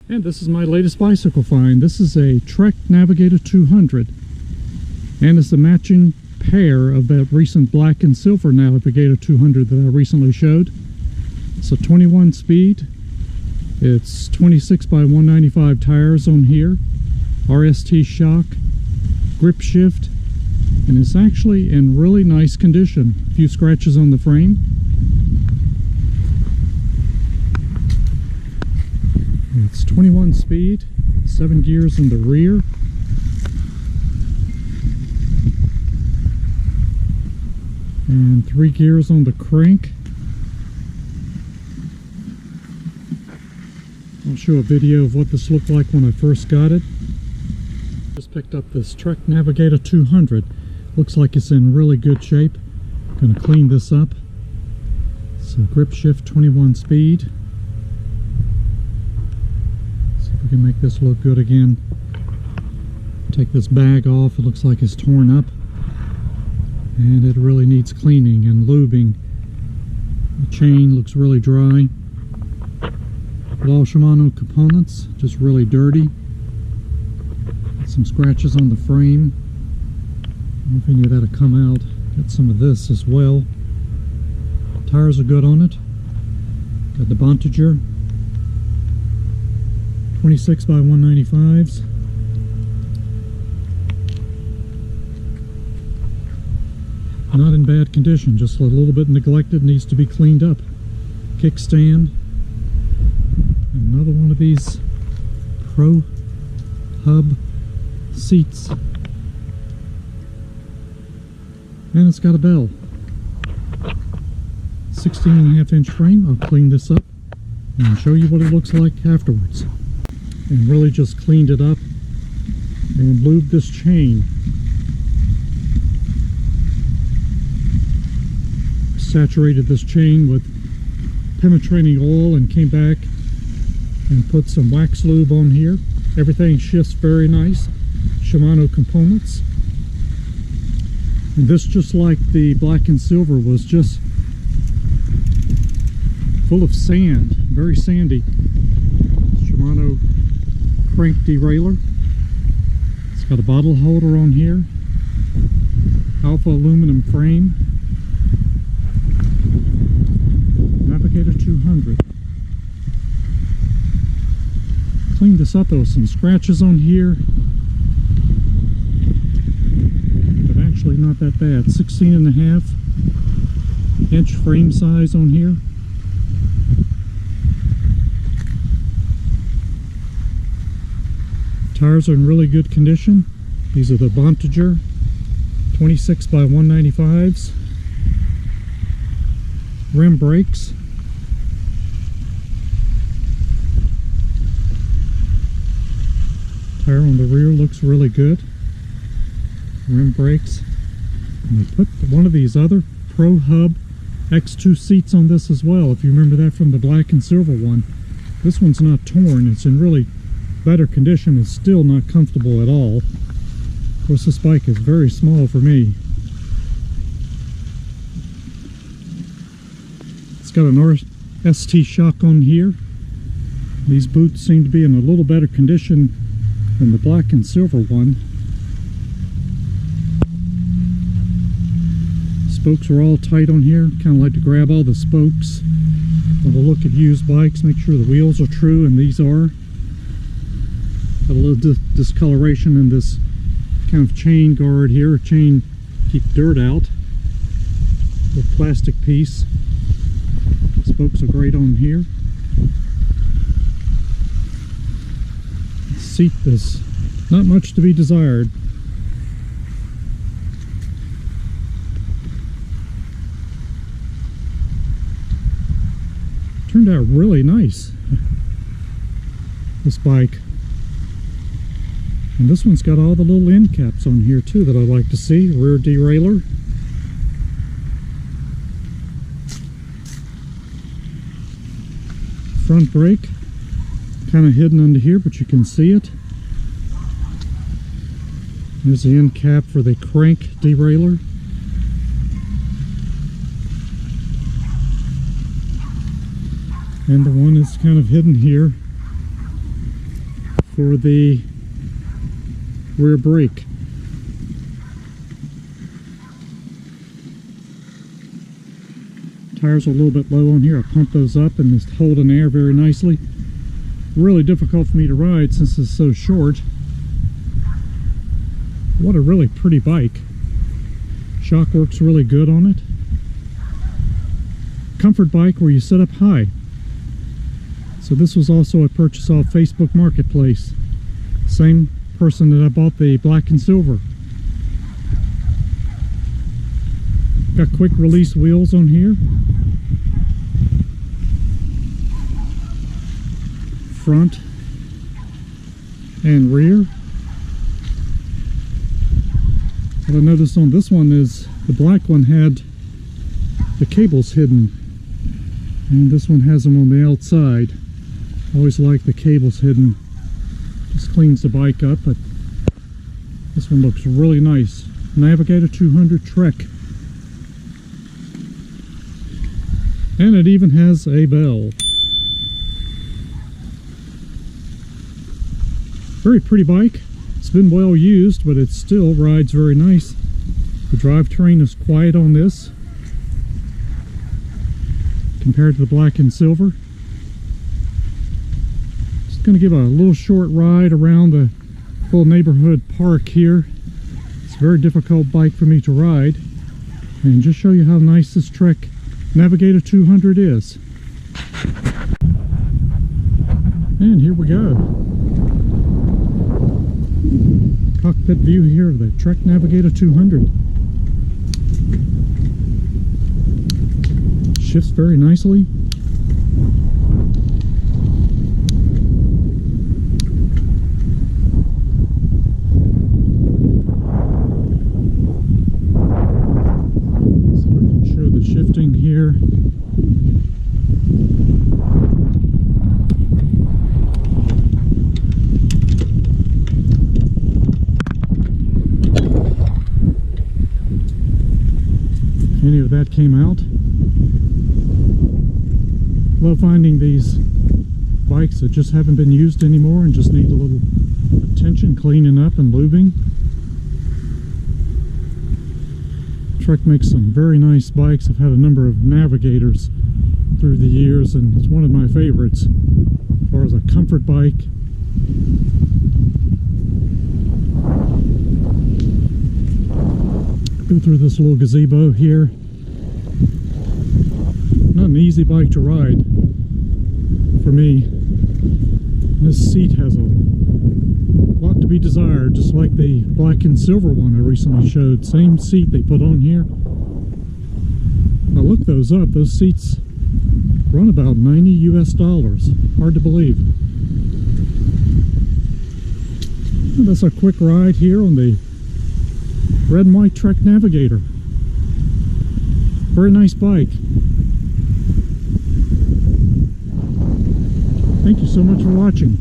And this is my latest bicycle find. This is a Trek Navigator 200, and it's a matching pair of that recent black and silver Navigator 200 that I recently showed. It's a 21 speed. It's 26 by 195 tires on here, RST shock, grip shift, and it's actually in really nice condition. A few scratches on the frame. It's 21 speed, 7 gears in the rear. And 3 gears on the crank. I'll show a video of what this looked like when I first got it. Just picked up this Trek Navigator 200. Looks like it's in really good shape. Gonna clean this up. It's a grip shift, 21 speed. See if we can make this look good again. Take this bag off. It looks like it's torn up, and it really needs cleaning and lubing. The chain looks really dry. But all Shimano components, just really dirty. Some scratches on the frame. I don't know if any of that will come out. Got some of this as well. Tires are good on it. Got the Bontager 26 by 195s. Not in bad condition, just a little bit neglected, needs to be cleaned up. Kickstand. Another one of these Pro Hub seats. And it's got a bell. 16.5-inch frame. I'll clean this up and show you what it looks like afterwards. And really just cleaned it up and lubed this chain. Saturated this chain with penetrating oil and came back and put some wax lube on here. Everything shifts very nice. Shimano components. And this, just like the black and silver, was just full of sand, very sandy. Shimano crank derailleur. It's got a bottle holder on here. Alpha aluminum frame. Navigator 200. Cleaned this up. There was some scratches on here, but actually not that bad. 16.5-inch frame size on here. Tires are in really good condition. These are the Bontager 26 by 195s. Rim brakes. Tire on the rear looks really good. Rim brakes. And they put one of these other Pro Hub X2 seats on this as well, if you remember that from the black and silver one. This one's not torn. It's in really better condition. It's still not comfortable at all. Of course, this bike is very small for me. It's got an RST shock on here. These boots seem to be in a little better condition than the black and silver one. Spokes are all tight on here. Kind of like to grab all the spokes. When I look at used bikes, make sure the wheels are true, and these are. Got a little discoloration in this kind of chain guard here. Chain keep dirt out. Little plastic piece. Spokes are great on here. The seat is not much to be desired. Turned out really nice, this bike. And this one's got all the little end caps on here too that I like to see. Rear derailleur. Front brake, kind of hidden under here, but you can see it. There's the end cap for the crank derailleur. And the one is kind of hidden here for the rear brake. Tires are a little bit low on here. I pumped those up and it's holding air very nicely. Really difficult for me to ride since it's so short. What a really pretty bike. Shock works really good on it. Comfort bike where you sit up high. So this was also a purchase off Facebook Marketplace. Same person that I bought the black and silver. Got quick release wheels on here. Front and rear. What I noticed on this one is the black one had the cables hidden, and this one has them on the outside. I always like the cables hidden. Just cleans the bike up, but this one looks really nice. Navigator 200 Trek. And it even has a bell. Very pretty bike. It's been well used, but it still rides very nice. The drivetrain is quiet on this compared to the black and silver. Just going to give a little short ride around the little neighborhood park here. It's a very difficult bike for me to ride, and just show you how nice this Trek Navigator 200 is. And here we go. Cockpit view here of the Trek Navigator 200. Shifts very nicely. So I can show the shifting here. Any of that came out. Love finding these bikes that just haven't been used anymore and just need a little attention, cleaning up and lubing. Trek makes some very nice bikes. I've had a number of Navigators through the years, and it's one of my favorites as far as a comfort bike. Go through this little gazebo here. Not an easy bike to ride for me. This seat has a lot to be desired, just like the black and silver one I recently showed. Same seat they put on here. I looked those up. Those seats run about $90 US. Hard to believe. Well, that's a quick ride here on the red and white Trek Navigator. Very nice bike. Thank you so much for watching.